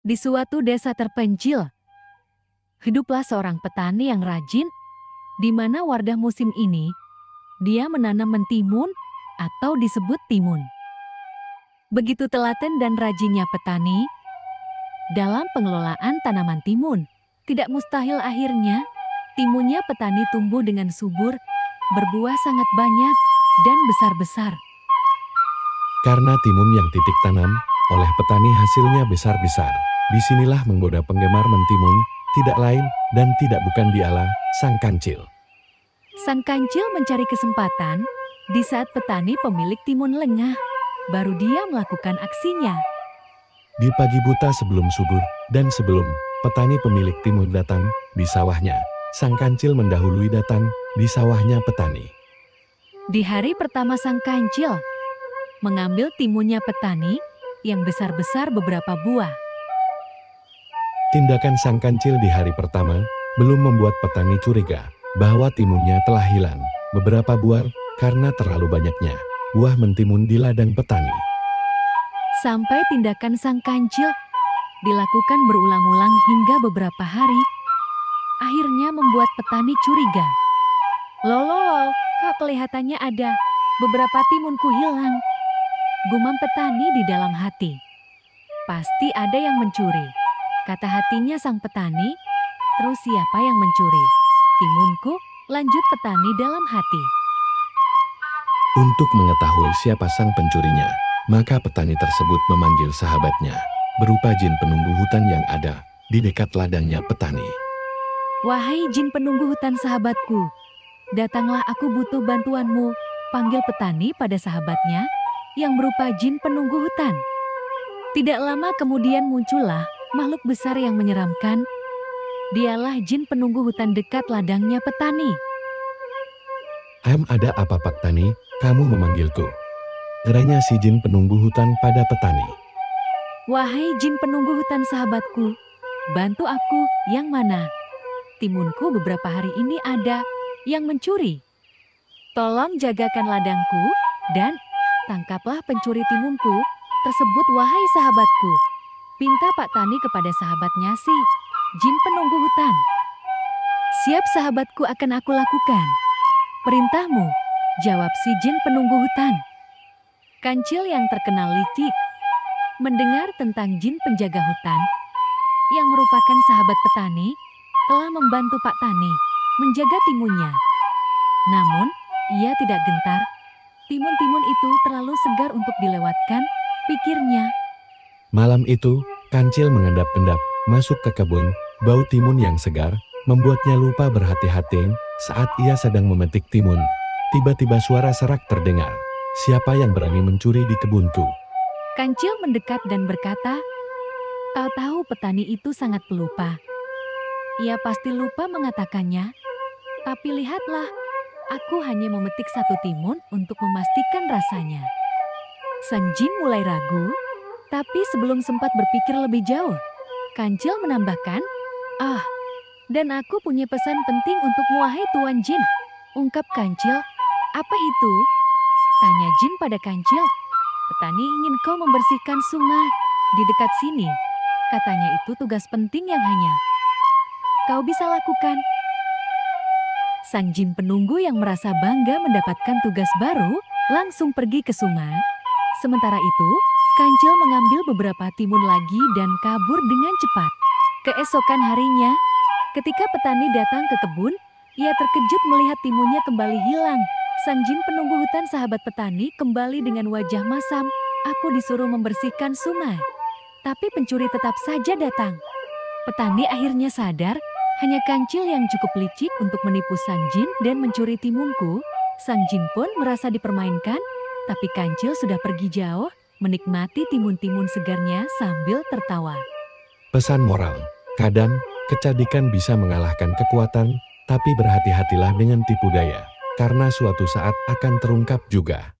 Di suatu desa terpencil, hiduplah seorang petani yang rajin, di mana wardah musim ini, dia menanam mentimun atau disebut timun. Begitu telaten dan rajinnya petani dalam pengelolaan tanaman timun, tidak mustahil akhirnya timunnya petani tumbuh dengan subur, berbuah sangat banyak, dan besar-besar. Karena timun yang titik tanam oleh petani hasilnya besar-besar. Disinilah menggoda penggemar mentimun, tidak lain dan tidak bukan dialah Sang Kancil. Sang Kancil mencari kesempatan di saat petani pemilik timun lengah, baru dia melakukan aksinya. Di pagi buta sebelum subuh dan sebelum petani pemilik timun datang di sawahnya, Sang Kancil mendahului datang di sawahnya petani. Di hari pertama Sang Kancil mengambil timunnya petani yang besar-besar beberapa buah. Tindakan Sang Kancil di hari pertama belum membuat petani curiga bahwa timunnya telah hilang beberapa buah karena terlalu banyaknya buah mentimun di ladang petani. Sampai tindakan Sang Kancil dilakukan berulang-ulang hingga beberapa hari, akhirnya membuat petani curiga. Loh, kok kelihatannya ada beberapa timunku hilang? Gumam petani di dalam hati. Pasti ada yang mencuri, kata hatinya sang petani. Terus siapa yang mencuri? Timunku, lanjut petani dalam hati. Untuk mengetahui siapa sang pencurinya, maka petani tersebut memanggil sahabatnya, berupa jin penunggu hutan yang ada di dekat ladangnya petani. Wahai jin penunggu hutan sahabatku, datanglah, aku butuh bantuanmu, panggil petani pada sahabatnya yang berupa jin penunggu hutan. Tidak lama kemudian muncullah makhluk besar yang menyeramkan. Dialah jin penunggu hutan dekat ladangnya petani. Ada apa Pak Tani, kamu memanggilku? Geranya si jin penunggu hutan pada petani. Wahai jin penunggu hutan sahabatku, bantu aku. Yang mana? Timunku beberapa hari ini ada yang mencuri. Tolong jagakan ladangku dan tangkaplah pencuri timunku tersebut, wahai sahabatku. Pinta Pak Tani kepada sahabatnya si jin penunggu hutan. Siap sahabatku, akan aku lakukan perintahmu, jawab si jin penunggu hutan. Kancil yang terkenal licik mendengar tentang jin penjaga hutan yang merupakan sahabat petani telah membantu Pak Tani menjaga timunnya. Namun, ia tidak gentar. Timun-timun itu terlalu segar untuk dilewatkan, pikirnya. Malam itu, Kancil mengendap-endap masuk ke kebun. Bau timun yang segar membuatnya lupa berhati-hati saat ia sedang memetik timun. Tiba-tiba suara serak terdengar. Siapa yang berani mencuri di kebunku? Kancil mendekat dan berkata, tahu-tahu petani itu sangat pelupa. Ia pasti lupa mengatakannya. Tapi lihatlah, aku hanya memetik satu timun untuk memastikan rasanya. Sang jin mulai ragu, tapi sebelum sempat berpikir lebih jauh, Kancil menambahkan, dan aku punya pesan penting untukmu, wahai Tuan Jin, ungkap Kancil. Apa itu? Tanya jin pada Kancil. Petani ingin kau membersihkan sungai di dekat sini. Katanya itu tugas penting yang hanya kau bisa lakukan. Sang jin penunggu yang merasa bangga mendapatkan tugas baru langsung pergi ke sungai. Sementara itu, Kancil mengambil beberapa timun lagi dan kabur dengan cepat. Keesokan harinya, ketika petani datang ke kebun, ia terkejut melihat timunnya kembali hilang. Sang jin penunggu hutan sahabat petani kembali dengan wajah masam. Aku disuruh membersihkan sungai, tapi pencuri tetap saja datang. Petani akhirnya sadar, hanya Kancil yang cukup licik untuk menipu sang jin dan mencuri timunku. Sang jin pun merasa dipermainkan, tapi Kancil sudah pergi jauh, menikmati timun-timun segarnya sambil tertawa. Pesan moral, kadang kecerdikan bisa mengalahkan kekuatan, tapi berhati-hatilah dengan tipu daya, karena suatu saat akan terungkap juga.